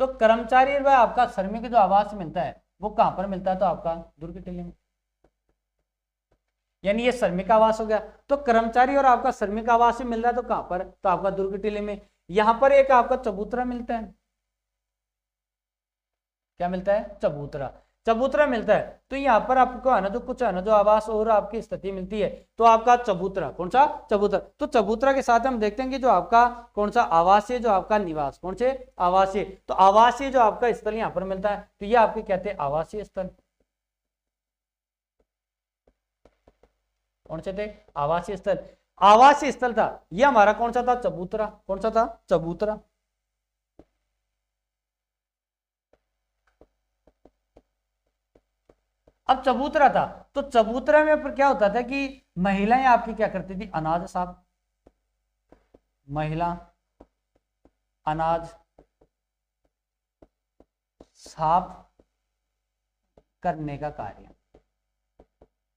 तो कर्मचारी और वह आपका श्रमिक जो आवास मिलता है वो कहां पर मिलता है, तो आपका दुर्ग टीले में। यानी ये श्रमिक आवास हो गया। तो कर्मचारी और आपका श्रमिक आवास मिल रहा है तो कहां पर, तो आपका दुर्ग टीले में। यहां पर एक आपका चबूतरा मिलता है, क्या मिलता है, चबूतरा, चबूतरा मिलता है। तो यहाँ पर आपको है ना जो कुछ है ना जो आवास और आपकी स्थिति मिलती है, तो आपका चबूतरा, कौन सा, चबूतरा। तो चबूतरा के साथ हम देखते हैं कि जो आपका कौन सा आवासीय, जो आपका निवास, कौन से, आवासीय। तो आवासीय जो आपका स्थल यहाँ पर मिलता है तो ये आपके कहते हैं आवासीय स्थल। कौन से थे, आवासीय स्थल। आवासीय स्थल था ये हमारा कौन सा था, चबूतरा, कौन सा था, चबूतरा। अब चबूतरा था, तो चबूतरा में पर क्या होता था कि महिलाएं आपकी क्या करती थी, अनाज साफ, महिला अनाज साफ करने का कार्य।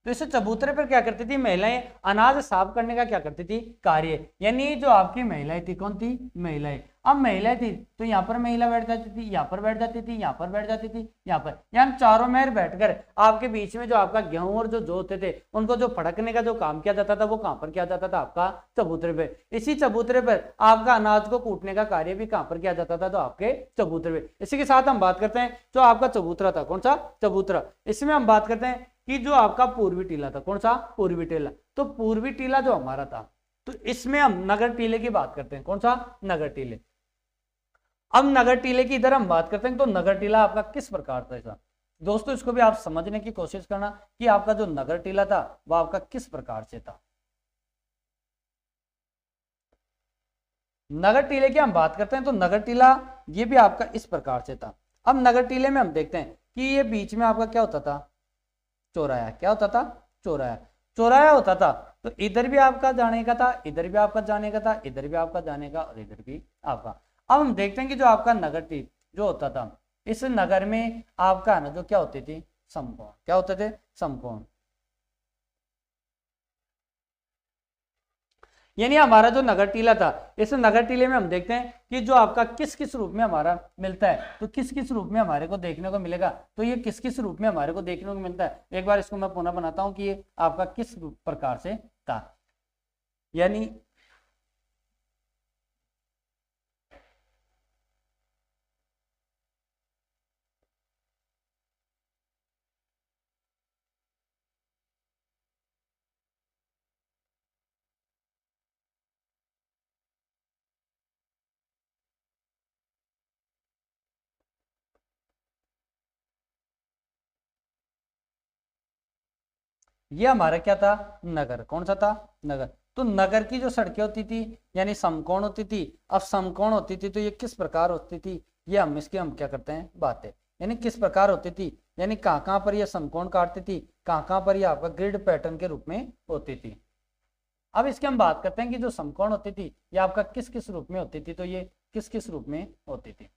तो इस चबूतरे पर क्या करती थी महिलाएं, अनाज साफ करने का क्या करती थी, कार्य। यानी जो आपकी महिलाएं थी, कौन थी, महिलाएं। अब महिलाएं थी तो यहाँ पर महिला बैठ जाती थी, यहाँ पर बैठ जाती थी, यहाँ पर बैठ जाती थी, यहाँ पर, यहाँ चारों मेहर बैठकर आपके बीच में जो आपका गेहूं और जो होते थे उनको जो फड़कने का जो काम किया जाता था वो कहां पर किया जाता था, आपका चबूतरे पे। इसी चबूतरे पर आपका अनाज को कूटने का कार्य भी कहां पर किया जाता था, तो आपके चबूतरे पे। इसी के साथ हम बात करते हैं जो आपका चबूतरा था, कौन सा, चबूतरा। इसमें हम बात करते हैं कि जो आपका पूर्वी टीला था, कौन सा, पूर्वी टीला। तो पूर्वी टीला जो हमारा था, तो इसमें हम नगर टीले की बात करते हैं, कौन सा, नगर टीले। अब नगर टीले की इधर हम बात करते हैं तो नगर टीला आपका किस प्रकार था ऐसा। दोस्तों इसको भी आप समझने की कोशिश करना कि आपका जो नगर टीला था वह आपका किस प्रकार से था। नगर टीले की हम बात करते हैं तो नगर टीला ये भी आपका इस प्रकार से था। अब नगर टीले में हम देखते हैं कि ये बीच में आपका क्या होता था, चौराया, क्या होता था, चौराया, चौराया होता था। तो इधर भी आपका जाने का था, इधर भी आपका जाने का था, इधर भी आपका जाने का, और इधर भी आपका। अब हम देखते हैं कि जो आपका नगर टील जो होता था, इस नगर में आपका ना जो क्या होती थी, समकोण, क्या होते थे, समकोण। यानी हमारा जो नगर टीला था, इस नगर टीले में हम देखते हैं कि जो आपका किस किस रूप में हमारा मिलता है, तो किस किस रूप में हमारे को देखने को मिलेगा, तो ये किस किस रूप में हमारे को देखने को मिलता है। एक बार इसको मैं पुनः बनाता हूं कि ये आपका किस प्रकार से था। यानी ये हमारा क्या था, नगर, कौन सा था, नगर। तो नगर की जो सड़कें होती थी यानी समकोण होती थी। अब समकोण होती थी तो ये किस प्रकार होती थी, ये हम क्या करते हैं, बातें, यानी किस प्रकार होती थी, यानी कहाँ पर ये समकोण काटती थी, कहाँ पर ये आपका ग्रिड पैटर्न के रूप में होती थी। अब इसकी हम बात करते हैं कि जो समकोण होती थी ये आपका किस किस रूप में होती थी, तो ये किस किस रूप में होती थी।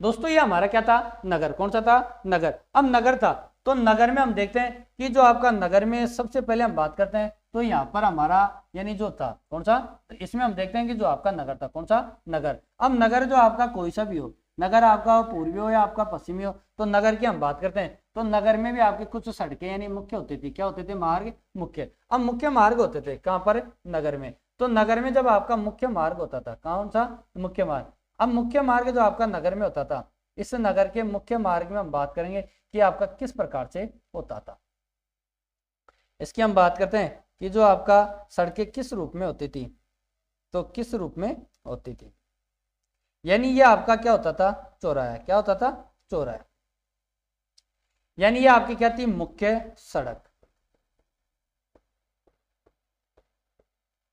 दोस्तों ये हमारा क्या था, नगर, कौन सा था, नगर। अब नगर था तो नगर में हम देखते हैं कि जो आपका नगर में सबसे पहले हम बात करते हैं तो यहाँ पर हमारा यानी जो था कौन सा, तो इसमें हम देखते हैं कि जो आपका नगर था, कौन सा, नगर। अब नगर जो आपका कोई सा भी हो, नगर आपका पूर्वी हो या आपका पश्चिमी हो, तो नगर की हम बात करते हैं तो नगर में भी आपकी कुछ सड़कें यानी मुख्य होती थी, क्या होते थे, मार्ग, मुख्य। अब मुख्य मार्ग होते थे कहाँ पर, नगर में। तो नगर में जब आपका मुख्य मार्ग होता था, कौन सा, मुख्य मार्ग। अब मुख्य मार्ग जो आपका नगर में होता था इस नगर के मुख्य मार्ग में हम बात करेंगे कि आपका किस प्रकार से होता था। इसकी हम बात करते हैं कि जो आपका सड़कें किस रूप में होती थी, तो किस रूप में होती थी, यानी ये आपका क्या होता था, चौराहा। क्या होता था, चौराहा। यानी ये आपकी क्या थी, मुख्य सड़क।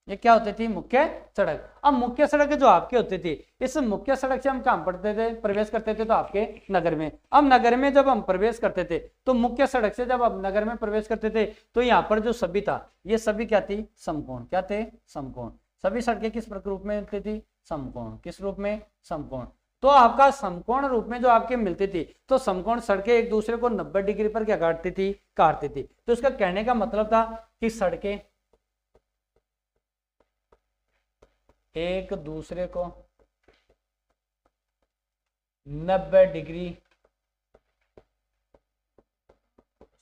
ये क्या होती थी, मुख्य सड़क। अब मुख्य सड़क जो आपके होती थी, इस मुख्य सड़क से हम कहां पढ़ते थे, प्रवेश करते थे, तो आपके नगर में। अब नगर में जब हम प्रवेश करते थे तो मुख्य सड़क से जब हम नगर में प्रवेश करते थे तो यहाँ पर जो सभी था, ये सभी क्या थी, समकोण। क्या थे, समकोण। सभी सड़कें किस रूप में मिलती थी, समकोण। किस रूप में, समकोण। तो आपका समकोण रूप में जो आपके मिलती थी, तो समकोण सड़कें एक दूसरे को 90 डिग्री पर क्या काटती थी, काटती थी। तो इसका कहने का मतलब था कि सड़कें एक दूसरे को 90 डिग्री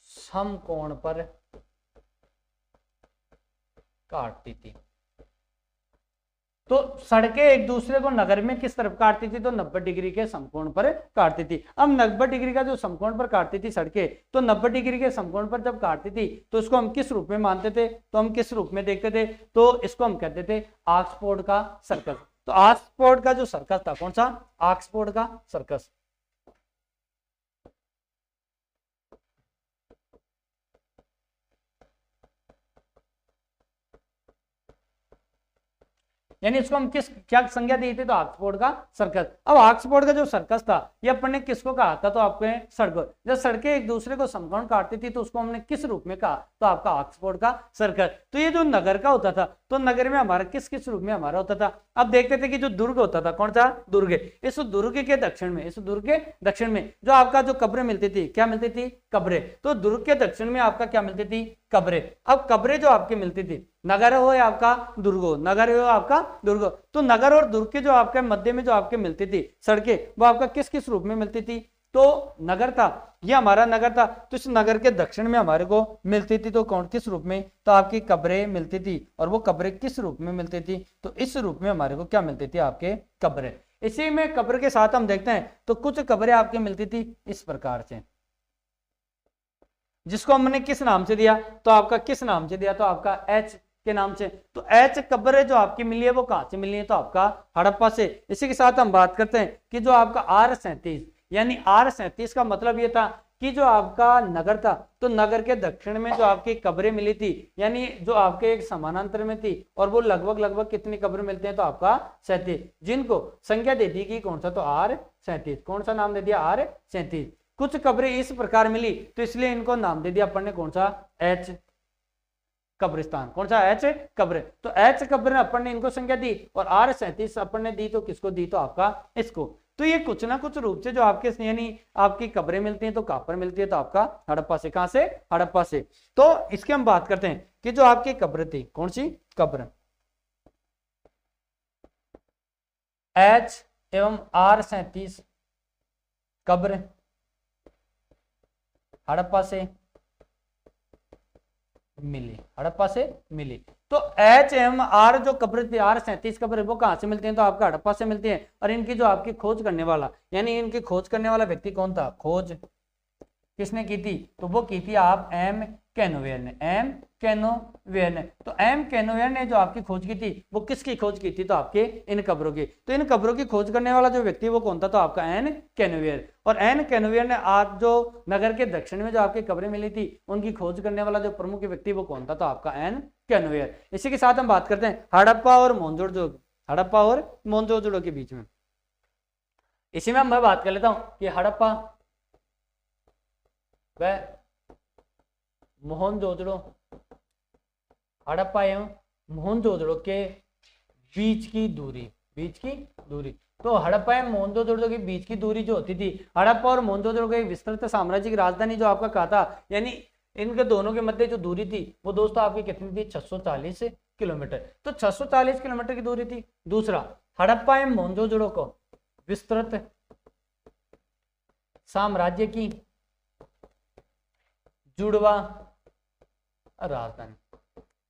समकोण पर काटती थी। तो सड़कें एक दूसरे को नगर में किस तरफ काटती थी, तो 90 डिग्री के समकोण पर काटती थी। अब 90 डिग्री का जो समकोण पर काटती थी सड़कें, तो 90 डिग्री के समकोण पर जब काटती थी तो इसको हम किस रूप में मानते थे, तो हम किस रूप में देखते थे, तो इसको हम कहते थे ऑक्सफोर्ड का सर्कस। तो ऑक्सफोर्ड का जो सर्कस था, कौन सा, ऑक्सफोर्ड का सर्कस। यानी इसको हम किस क्या संज्ञा दी थी, तो ऑक्सफोर्ड का सर्कस। अब ऑक्सफोर्ड का जो सर्कस था ये अपन ने किसको कहा था, तो आपने सड़कों, जब सड़कें एक दूसरे को समकोण काटती थी तो उसको हमने किस रूप में कहा, तो आपका ऑक्सफोर्ड का सर्कस। तो ये जो नगर का होता था, तो नगर में हमारा किस किस रूप में हमारा होता था। अब देखते थे कि जो दुर्ग होता था, कौन सा, दुर्ग। इस दुर्ग के दक्षिण में, इस दुर्ग के दक्षिण में जो आपका जो कब्रें मिलती थी, क्या मिलती थी, कब्रें। तो दुर्ग के दक्षिण में आपका क्या मिलती थी, कब्रें। अब कब्रें जो आपकी मिलती थी, नगर हो या आपका दुर्ग हो, नगर हो आपका दुर्ग हो, तो नगर और दुर्ग के जो आपके मध्य में जो आपके मिलती थी सड़कें, वो आपका किस किस रूप में मिलती थी, तो नगर था, ये हमारा नगर था। तो इस नगर के दक्षिण में हमारे को मिलती थी, तो कौन किस रूप में, तो आपकी कब्रें मिलती थी। और वो कब्रें किस रूप में मिलती थी, तो इस रूप में हमारे को क्या मिलती थी, आपके कब्रें। इसी में कब्र के साथ हम देखते हैं तो कुछ कब्रें आपकी मिलती थी इस प्रकार से, जिसको हमने किस नाम से दिया, तो आपका किस नाम से दिया, तो आपका एच के नाम से। तो एच कब्र जो आपकी मिली है वो कहां से मिली है, तो आपका हड़प्पा से। इसी के साथ हम बात करते हैं कि जो आपका R37, यानी R37 का मतलब ये था कि जो आपका नगर था, तो नगर के दक्षिण में जो आपकी कब्रें मिली थी, यानी जो आपके एक समानांतर में थी, और वो लगभग लगभग कितनी कब्रें मिलते हैं, तो आपका 37, जिनको संख्या दे दी कि कौन सा, तो R37। कौन सा नाम दे दिया, R37। कुछ कब्रें इस प्रकार मिली तो इसलिए इनको नाम दे दिया अपन ने, कौन सा, एच कब्रिस्तान। कौन सा, एच कब्र। तो एच कब्र अपन ने इनको संख्या दी, और R37 अपन ने दी तो किसको दी, तो आपका इसको। तो ये कुछ ना कुछ रूप से जो आपके यानी आपकी कब्रें मिलती हैं, तो कहां पर मिलती है, तो आपका हड़प्पा से। कहां से, हड़प्पा से। तो इसकी हम बात करते हैं कि जो आपकी कब्र थी, कौन सी कब्र, एच एवं R37 कब्र हड़प्पा से मिली, हड़प्पा से मिली। तो एच एम आर जो कब्र थी, R37 कब्र, वो कहां से मिलती हैं, तो आपका हड़प्पा से मिलती है। और इनकी जो आपकी खोज करने वाला, यानी इनकी खोज करने वाला व्यक्ति कौन था, खोज किसने की थी, तो वो की थी आप एम कैनोवेयर ने, एम कैनोवेयर ने। तो एम कैनोवेयर ने जो आपकी खोज की थी, वो किसकी खोज की थी, तो आपके इन कब्रों की। तो इन कब्रों की खोज करने वाला जो व्यक्ति वो कौन था, तो आपका एन कैनोवेयर। और एन कैनोवेयर ने आज जो नगर के दक्षिण में जो आपकी कब्रें मिली थी, उनकी खोज करने वाला जो प्रमुख व्यक्ति वो कौन था, तो आपका एन कैनोवेयर। इसी के साथ हम बात करते हैं हड़प्पा और मोहनजोदड़ो, हड़प्पा और मोहनजोदड़ो के बीच में। इसी में मैं बात कर लेता हूं कि हड़प्पा वह मोहनजोदड़ो, हड़प्पा एवं मोहनजोदड़ो के बीच की दूरी, बीच की दूरी। तो हड़प्पा एवं मोहनजोदड़ो के बीच की दूरी जो होती थी, हड़प्पा और मोहनजोदड़ो के विस्तृत साम्राज्य की राजधानी जो आपका कहा था, यानी इनके दोनों के मध्य जो दूरी थी वो दोस्तों आपकी कितनी थी, 640 किलोमीटर। तो 640 किलोमीटर की दूरी थी। दूसरा, हड़प्पा एवं मोहनजोदड़ो को विस्तृत साम्राज्य की जुड़वा राजधानी,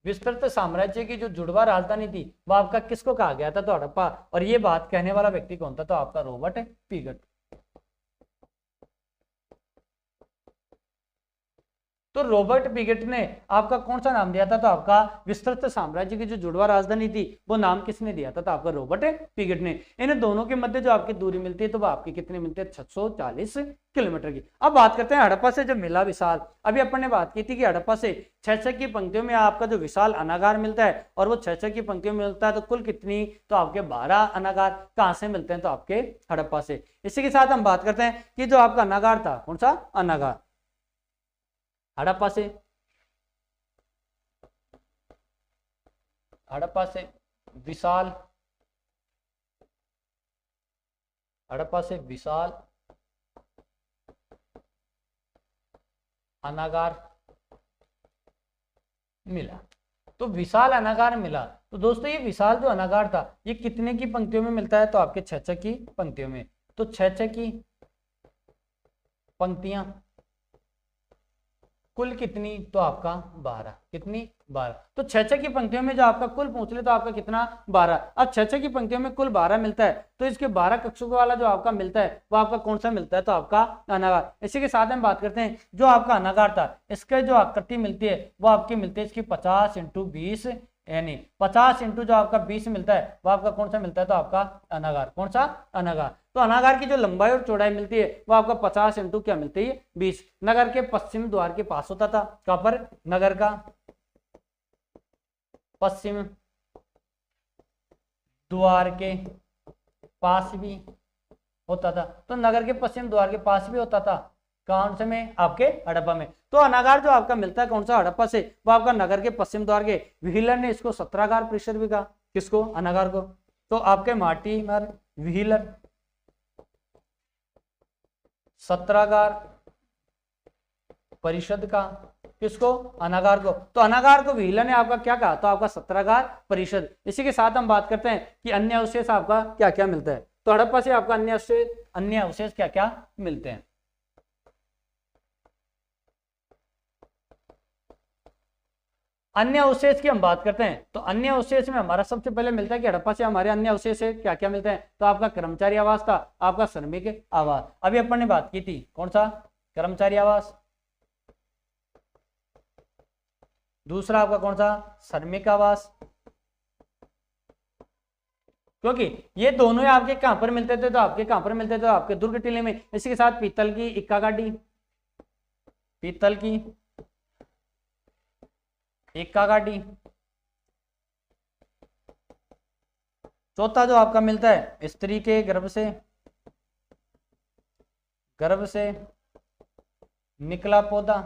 विस्तृत साम्राज्य की जो जुड़वा राजधानी थी वो आपका किसको कहा गया था, तो हड़प्पा। और ये बात कहने वाला व्यक्ति कौन था, तो आपका रॉबर्ट पीगट। तो रॉबर्ट पिगेट ने आपका कौन सा नाम दिया था? तो आपका विस्तृत साम्राज्य की जो जुड़वा राजधानी थी वो नाम किसने दिया था? तो आपका रॉबर्ट पिगेट ने। इन दोनों के मध्य जो आपकी दूरी मिलती है तो वो आपकी कितनी मिलती है? 640 किलोमीटर की। अब बात करते हैं हड़प्पा से जो मिला विशाल। अभी अपन ने बात की थी कि हड़प्पा से 6-6 की पंक्तियों में आपका जो विशाल अनागार मिलता है और वो 6-6 की पंक्तियों में मिलता है, तो कुल कितनी? तो आपके 12 अनागार कहां से मिलते हैं? तो आपके हड़प्पा से। इसी के साथ हम बात करते हैं कि जो आपका अनागार था, कौन सा अनागार? हड़प्पा से, हड़प्पा से विशाल, हड़प्पा से विशाल अनागार मिला। तो विशाल अनागार मिला। तो दोस्तों ये विशाल जो अनागार था ये कितने की पंक्तियों में मिलता है? तो आपके 6-6 की पंक्तियों में। तो 6-6 की पंक्तियां कुल कितनी? तो आपका 12। कितनी? 12। तो 6-6 की पंक्तियों में जो आपका कुल पूछ ले तो आपका कितना? 12। अब 6-6 की पंक्तियों में कुल 12 मिलता है, तो इसके 12 कक्षों वाला जो आपका मिलता है वो आपका कौन सा मिलता है? तो आपका अनागार। इसी के साथ हम बात करते हैं जो आपका अनागार था इसके जो आकृति मिलती है वो आपकी मिलती है इसकी 50 × 20, यानी 50 इंटू जो आपका 20 मिलता है वो आपका कौन सा मिलता है? तो आपका अनागार। कौन सा? अनागार। तो अनागार की जो लंबाई और चौड़ाई मिलती है वो आपका 50 इंटू क्या मिलती है? 20। नगर के पश्चिम द्वार के पास होता था। कहां पर? नगर का पश्चिम द्वार के पास भी होता था। तो नगर के पश्चिम द्वार के पास भी होता था। कौन से में? आपके हड़प्पा में। तो अनागार जो आपका मिलता है कौन सा? हड़प्पा से, वो आपका नगर के पश्चिम द्वार के। व्हीलर ने इसको 17 परिसर भी कहा। किसको? अनागार को। तो आपके मार्टिमर व्हीलर 17 परिषद का। किसको? अनागार को। तो अनागार को व्हीलर ने आपका क्या कहा? तो आपका 17 परिषद। इसी के साथ हम बात करते हैं कि अन्य अवशेष आपका क्या क्या मिलता है। तो हड़प्पा से आपका अन्य अवशेष क्या क्या मिलते हैं? अन्य अवशेष की हम बात करते हैं तो अन्य अवशेष में हमारा सबसे पहले मिलता है कि हड़प्पा से हमारे अन्य अवशेष है क्या क्या मिलते हैं? तो आपका कर्मचारी आवास था, आपका श्रमिक आवास। अभी अपन ने बात की थी कौन सा? कर्मचारी आवास। दूसरा आपका कौन सा? श्रमिक आवास। क्योंकि ये दोनों ही आपके कहां पर मिलते थे? तो आपके कहां पर मिलते थे? तो आपके दुर्ग टीले में। इसी के साथ पीतल की इक्का गाड़ी, पीतल की इक्का गाड़ी। चौथा जो आपका मिलता है स्त्री के गर्भ से, गर्भ से निकला पौधा।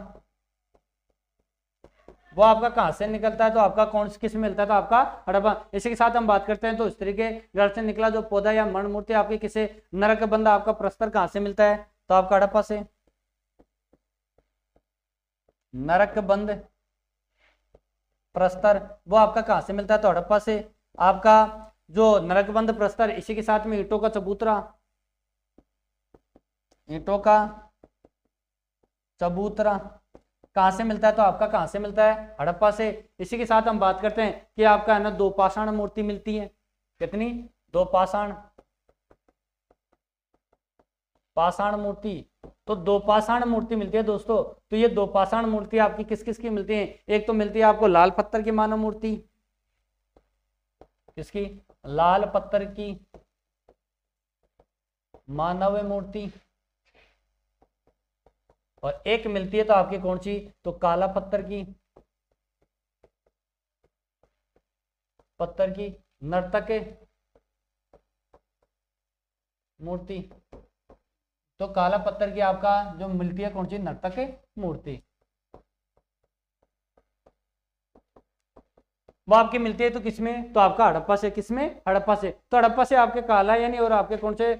वो आपका कहां से निकलता है? तो आपका कौन किस में मिलता है? तो आपका हड़प्पा। इसी के साथ हम बात करते हैं तो स्त्री के गर्भ से निकला जो पौधा या मण मूर्ति आपके किसे? नरक बंध आपका प्रस्तर कहां से मिलता है? तो आपका हड़प्पा से। नरक बंध प्रस्तर वो आपका कहां से मिलता है? तो हड़प्पा से। आपका जो नरकबंद प्रस्तर, इसी के साथ में ईंटों का चबूतरा, ईंटों का चबूतरा कहां से मिलता है? तो आपका कहां से मिलता है? हड़प्पा से। इसी के साथ हम बात करते हैं कि आपका है ना 2 पाषाण मूर्ति मिलती है। कितनी? 2 पाषाण, पाषाण मूर्ति। तो 2 पाषाण मूर्ति मिलती है दोस्तों। तो ये 2 पाषाण मूर्ति आपकी किस किस की मिलती है? एक तो मिलती है आपको लाल पत्थर की मानव मूर्ति। किसकी? लाल पत्थर की मानव मूर्ति। और एक मिलती है तो आपकी कौन सी? तो काला पत्थर की, पत्थर की नर्तक मूर्ति। तो काला पत्थर की आपका जो मिलती है कौन सी? नर्तक मूर्ति। वो आपकी मिलती है तो किसमें? तो आपका हड़प्पा से। किसमें? हड़प्पा से। तो हड़प्पा से आपके काला यानी और आपके कौन से?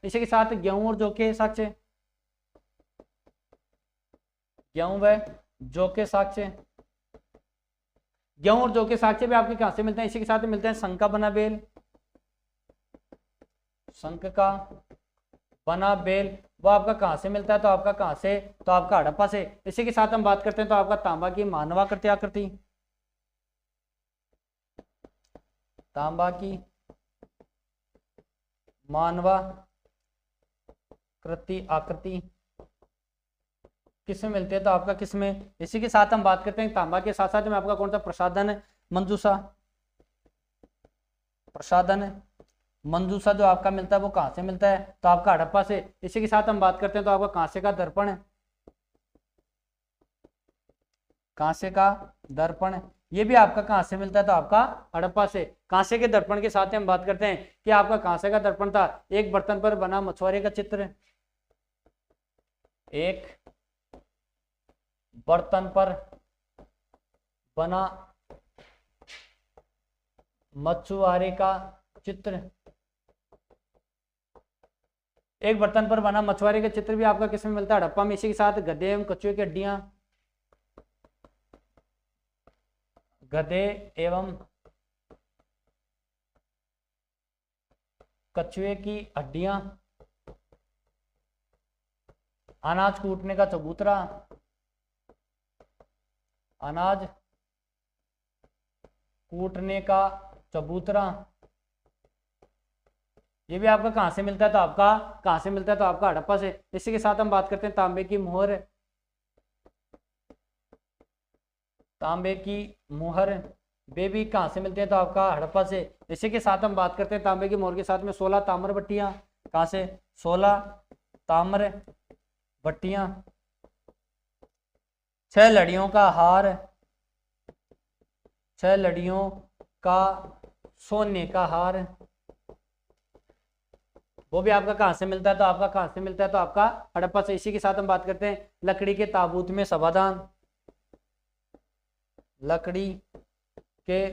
इसी के साथ गेहूं और जौ के साक्ष्य, गेहूं व जौ के साक्ष्य। गेहूं और जौ के साक्ष्य भी आपके कहां से मिलते हैं? इसी के साथ मिलते हैं शंख का बना बेल, शंख का बना बेल। वो आपका कहां से मिलता है? तो आपका कहां से? तो आपका हड़प्पा से। इसी के साथ हम बात करते हैं तो आपका तांबा की मानवाकृति आकृति, तांबा की मानवा कृति आकृति किस में मिलते हैं, तो आपका किस में, इसी के साथ हम बात करते हैं तांबा के साथ साथ में आपका कौन सा प्रसाधन है, मंजूषा। प्रसाधन है मंजूषा जो आपका मिलता है वो कहां से मिलता है, तो आपका हड़प्पा से। इसी के साथ हम बात करते हैं तो आपका कांसे का दर्पण है, कांसे का दर्पण, ये भी आपका कहां से मिलता है, तो आपका हड़प्पा से। कांसे के दर्पण के साथ हम बात करते हैं कि आपका कांसे का दर्पण था एक बर्तन पर बना मछुआरे का चित्र, एक बर्तन पर बना मछुआरे का चित्र, एक बर्तन पर बना मछुआरे का चित्र भी आपका किसमें मिलता है, हड़प्पा में। इसी के साथ गधे एवं कछुए की हड्डियां, गधे एवं कछुए की हड्डियां, अनाज कूटने का चबूतरा, अनाज कूटने का चबूतरा, ये भी आपका कहां से मिलता है, तो आपका कहां से मिलता है, तो आपका हड़प्पा से। इसी के साथ हम बात करते हैं तांबे की मुहर, तांबे की मुहर, वे भी कहां से मिलते हैं, तो आपका हड़प्पा से। इसी के साथ हम बात करते हैं तांबे की मुहर के साथ में 16 ताम्र बट्टियां, कहां से, 16 ताम्र बट्टियां, 6 लड़ियों का हार, 6 लड़ियों का सोने का हार, वो भी आपका कहां से मिलता है, तो आपका कहां से मिलता है, तो आपका हड़प्पा से। इसी के साथ हम बात करते हैं लकड़ी के ताबूत में समाधान, लकड़ी के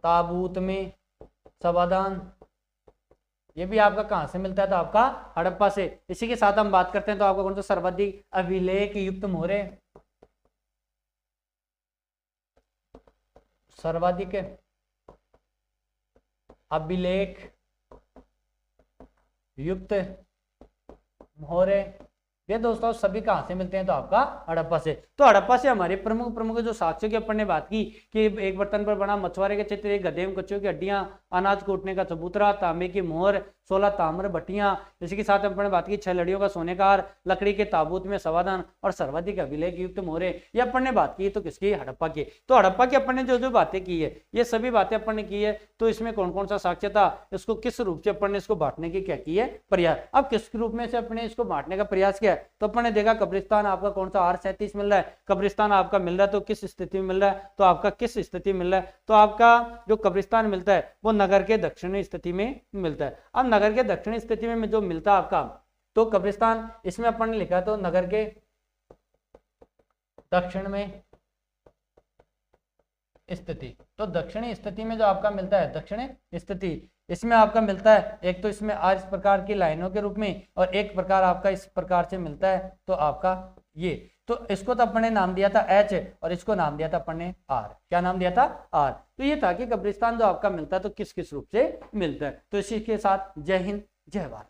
ताबूत में समाधान, ये भी आपका कहां से मिलता है, तो आपका हड़प्पा से। इसी के साथ हम बात करते हैं तो आपका कौन सा सर्वाधिक अभिलेख युक्त मोहरे, सर्वाधिक अभिलेख युक्त मोहरे, ये दोस्तों सभी कहां से मिलते हैं, तो आपका हड़प्पा से। तो हड़प्पा से हमारे प्रमुख प्रमुख जो साक्ष्यों की अपन ने बात की कि एक बर्तन पर बना मछुआरे के चित्र, एक गधे एवं कछुए की हड्डियां, अनाज कूटने का चबूतरा, तांबे की मोहर, 16 ताम्र बट्टियां, इसी के साथ अपन ने बात की 6 लड़ियों का सोने का हार, लकड़ी के ताबूत में समाधान और सर्वाधिक अभिलेख युक्त मोहरे, ये अपन ने बात की तो किसकी, हड़प्पा की। तो हड़प्पा की अपन ने जो जो बातें की है ये सभी बातें अपन ने की है, तो इसमें कौन कौन सा साक्ष्य था, इसको किस रूप से अपन ने इसको बांटने की क्या की है, प्रयास। अब किस रूप में से अपने इसको बांटने का प्रयास किया, तो अपन ने देखा कब्रिस्तान आपका कौन सा R37 मिल रहा है, कब्रिस्तान आपका मिल रहा है तो किस स्थिति में मिल रहा है, तो आपका किस स्थिति में मिल रहा है, तो आपका जो कब्रिस्तान मिलता है वो नगर के दक्षिणी स्थिति में मिलता है। अब नगर के दक्षिणी स्थिति में जो मिलता है आपका, तो कब्रिस्तान इसमें अपन ने लिखा तो नगर के दक्षिण में स्थिति, तो दक्षिणी स्थिति में जो आपका मिलता है, दक्षिणी स्थिति इसमें आपका मिलता है, एक तो इसमें इस प्रकार की लाइनों के रूप में और एक प्रकार आपका इस प्रकार से मिलता है, तो आपका ये, तो इसको तो अपन ने नाम दिया था H और इसको नाम दिया था अपन ने R। क्या नाम दिया था, R। तो ये था कि कब्रिस्तान जो आपका मिलता है तो किस किस रूप से मिलता है। तो इसी के साथ जय हिंद जय भारत।